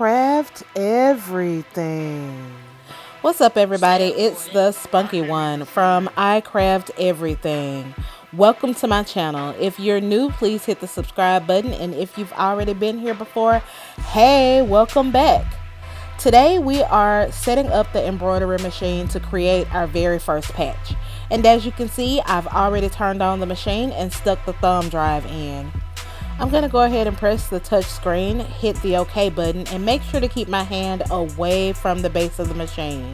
craft everything. What's up, everybody? It's the spunky one from I Craft Everything. Welcome to my channel. If you're new, please hit the subscribe button, and if you've already been here before, hey, welcome back. Today we are setting up the embroidery machine to create our very first patch. And as you can see, I've already turned on the machine and stuck the thumb drive in. I'm going to go ahead and press the touch screen, hit the OK button, and make sure to keep my hand away from the base of the machine.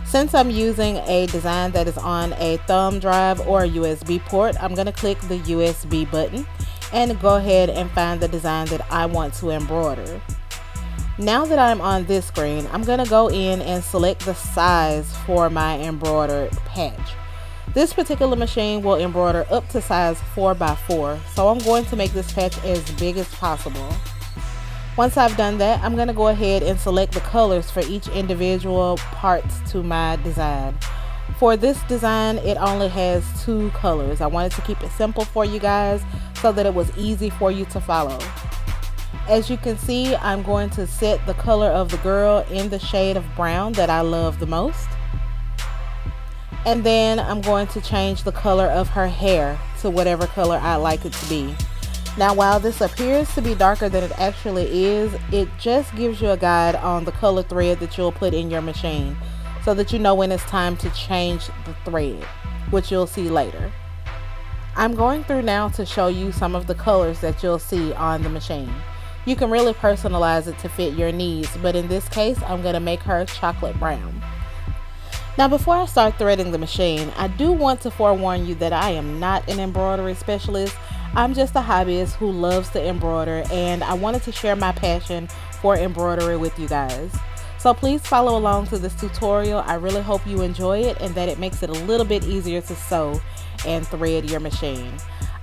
Since I'm using a design that is on a thumb drive or a USB port, I'm going to click the USB button and go ahead and find the design that I want to embroider. Now that I'm on this screen, I'm going to go in and select the size for my embroidered patch. This particular machine will embroider up to size 4x4, so I'm going to make this patch as big as possible. Once I've done that, I'm going to go ahead and select the colors for each individual parts to my design. For this design, it only has 2 colors. I wanted to keep it simple for you guys so that it was easy for you to follow. As you can see, I'm going to set the color of the girl in the shade of brown that I love the most. And then I'm going to change the color of her hair to whatever color I like it to be. Now, while this appears to be darker than it actually is, it just gives you a guide on the color thread that you'll put in your machine so that you know when it's time to change the thread, which you'll see later. I'm going through now to show you some of the colors that you'll see on the machine. You can really personalize it to fit your needs, but in this case, I'm going to make her chocolate brown. Now, before I start threading the machine, I do want to forewarn you that I am not an embroidery specialist. I'm just a hobbyist who loves to embroider, and I wanted to share my passion for embroidery with you guys. So please follow along to this tutorial. I really hope you enjoy it and that it makes it a little bit easier to sew and thread your machine.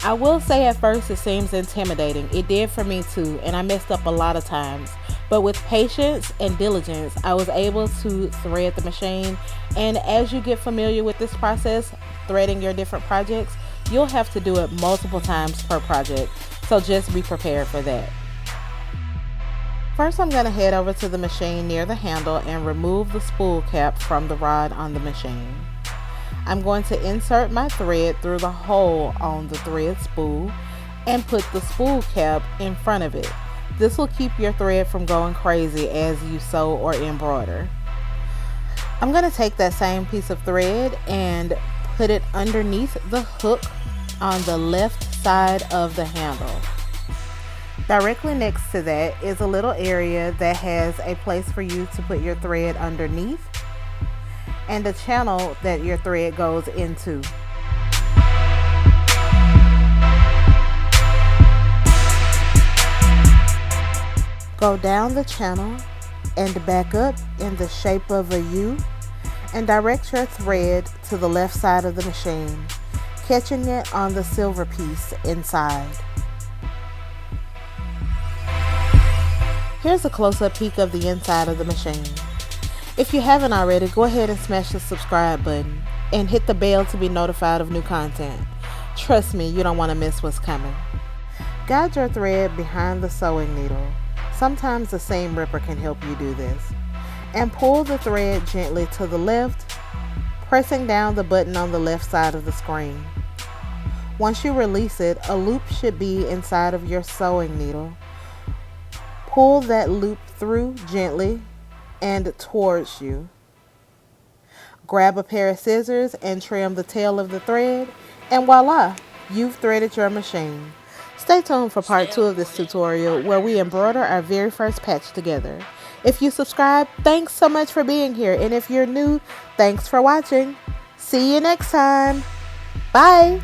I will say at first it seems intimidating. It did for me too, and I messed up a lot of times. But with patience and diligence, I was able to thread the machine. And as you get familiar with this process, threading your different projects, you'll have to do it multiple times per project. So just be prepared for that. First, I'm going to head over to the machine near the handle and remove the spool cap from the rod on the machine. I'm going to insert my thread through the hole on the thread spool and put the spool cap in front of it. This will keep your thread from going crazy as you sew or embroider. I'm going to take that same piece of thread and put it underneath the hook on the left side of the handle. Directly next to that is a little area that has a place for you to put your thread underneath and a channel that your thread goes into. Go down the channel and back up in the shape of a U and direct your thread to the left side of the machine, catching it on the silver piece inside. Here's a close-up peek of the inside of the machine. If you haven't already, go ahead and smash the subscribe button and hit the bell to be notified of new content. Trust me, you don't want to miss what's coming. Guide your thread behind the sewing needle. Sometimes the seam ripper can help you do this. And pull the thread gently to the left, pressing down the button on the left side of the screen. Once you release it, a loop should be inside of your sewing needle. Pull that loop through gently and towards you. Grab a pair of scissors and trim the tail of the thread, and voila, you've threaded your machine. Stay tuned for part 2 of this tutorial where we embroider our very first patch together. If you subscribe, thanks so much for being here, and if you're new, thanks for watching. See you next time. Bye.